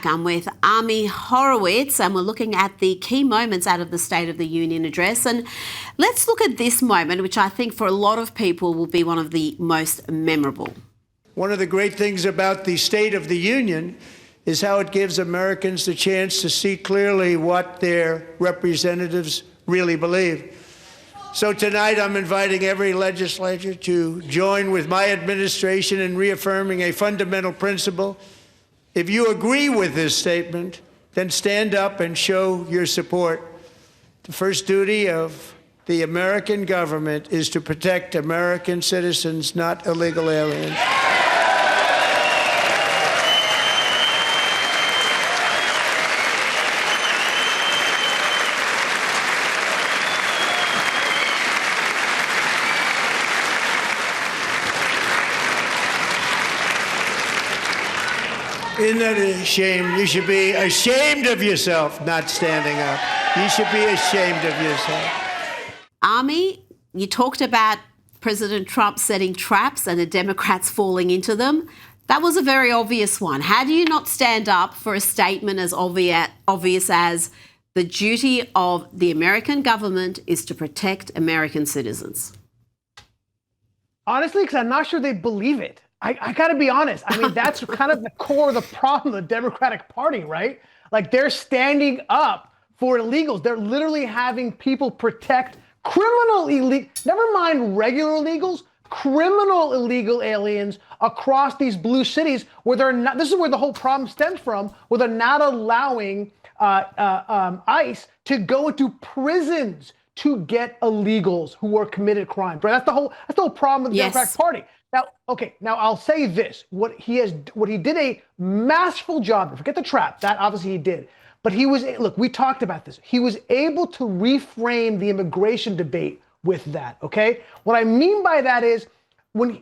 I'm with Ami Horowitz, and we're looking at the key moments out of the State of the Union address. And let's look at this moment, which I think for a lot of people will be one of the most memorable. One of the great things about the State of the Union is how it gives Americans the chance to see clearly what their representatives really believe. So tonight I'm inviting every legislator to join with my administration in reaffirming a fundamental principle. If you agree with this statement, then stand up and show your support. The first duty of the American government is to protect American citizens, not illegal aliens. Isn't that a shame? You should be ashamed of yourself not standing up. You should be ashamed of yourself. Ami, you talked about President Trump setting traps and the Democrats falling into them. That was a very obvious one. How do you not stand up for a statement as obvious as the duty of the American government is to protect American citizens? Honestly, because I'm not sure they believe it. I got to be honest. I mean, that's kind of the core of the problem of the Democratic Party, right? Like, they're standing up for illegals. They're literally having people protect criminal illegals, never mind regular illegals, criminal illegal aliens across these blue cities where they're not. This is where the whole problem stems from, where they're not allowing ICE to go into prisons to get illegals who are committed crimes. Right? That's the whole problem with the Democratic Party. Now I'll say this: what he did a masterful job. Forget the trap. That obviously he did. But we talked about this. He was able to reframe the immigration debate with that. Okay. What I mean by that is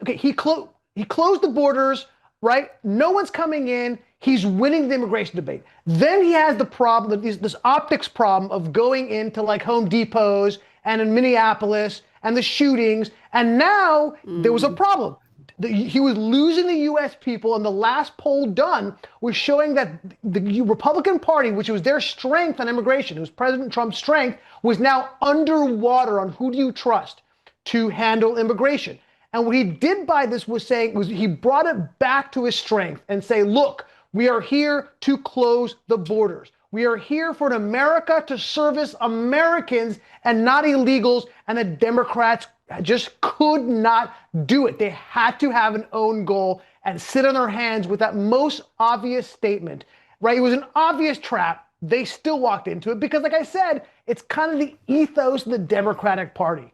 he closed the borders. Right. No one's coming in. He's winning the immigration debate. Then he has the problem, this optics problem of going into like Home Depots and in Minneapolis and the shootings. And now there was a problem. He was losing the U.S. people, and the last poll done was showing that the Republican Party, which was their strength on immigration, it was President Trump's strength, was now underwater on who do you trust to handle immigration. And what he did by this was he brought it back to his strength and say, look, we are here to close the borders. We are here for an America to service Americans and not illegals, and the Democrats just could not do it. They had to have an own goal and sit on their hands with that most obvious statement, right? It was an obvious trap. They still walked into it because, like I said, it's kind of the ethos of the Democratic Party.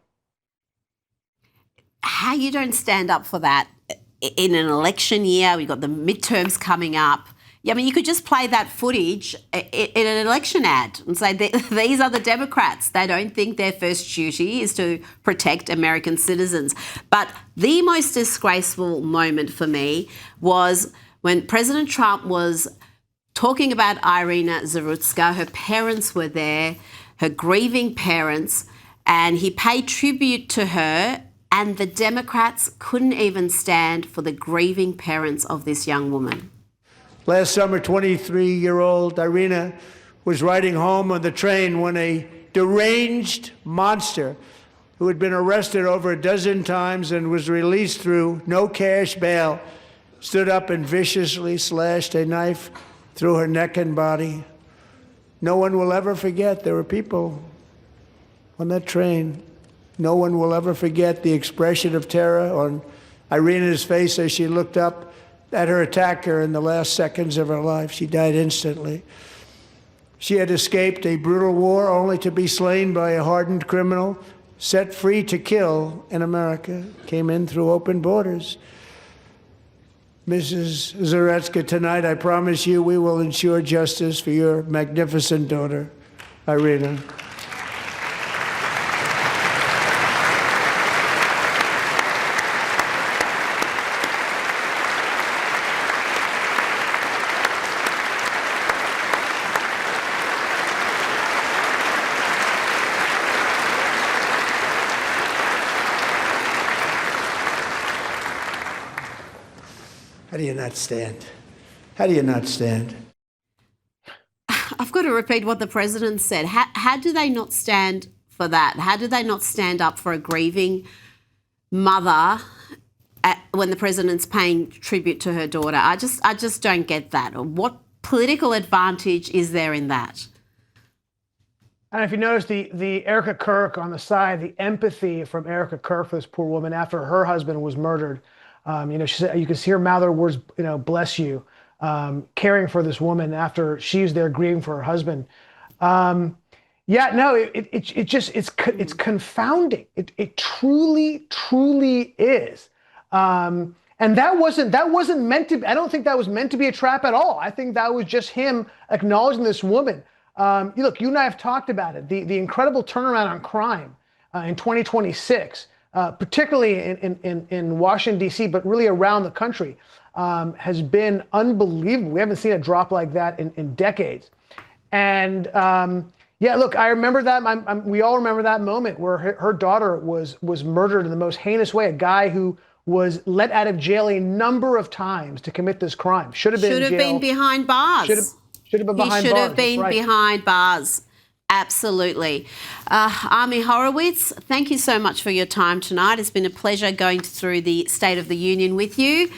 How you don't stand up for that in an election year? We've got the midterms coming up. Yeah, I mean, you could just play that footage in an election ad and say, these are the Democrats. They don't think their first duty is to protect American citizens. But the most disgraceful moment for me was when President Trump was talking about Irina Zarutska. Her parents were there, her grieving parents, and he paid tribute to her, and the Democrats couldn't even stand for the grieving parents of this young woman. Last summer, 23-year-old Irina was riding home on the train when a deranged monster who had been arrested over a dozen times and was released through no cash bail stood up and viciously slashed a knife through her neck and body. No one will ever forget. There were people on that train. No one will ever forget the expression of terror on Irina's face as she looked up at her attacker in the last seconds of her life. She died instantly. She had escaped a brutal war only to be slain by a hardened criminal, set free to kill in America, came in through open borders. Mrs. Zarutska, tonight I promise you we will ensure justice for your magnificent daughter, Irina. How do you not stand? How do you not stand? I've got to repeat what the president said. How do they not stand for that? How do they not stand up for a grieving mother when the president's paying tribute to her daughter? I just don't get that. What political advantage is there in that? And if you notice the Erica Kirk on the side, the empathy from Erica Kirk for this poor woman after her husband was murdered. She said, you can see her mouth her words, bless you, caring for this woman after she's there grieving for her husband. It's confounding. It truly is. And that wasn't meant to. I don't think that was meant to be a trap at all. I think that was just him acknowledging this woman. Look, you and I have talked about it. The incredible turnaround on crime in 2026, particularly in Washington, D.C., but really around the country, has been unbelievable. We haven't seen a drop like that in decades. And look, I remember that. We all remember that moment where her daughter was murdered in the most heinous way. A guy who was let out of jail a number of times to commit this crime. Should have been behind bars. Should have been behind bars. He should have been behind bars. Absolutely. Ami Horowitz, thank you so much for your time tonight. It's been a pleasure going through the State of the Union with you.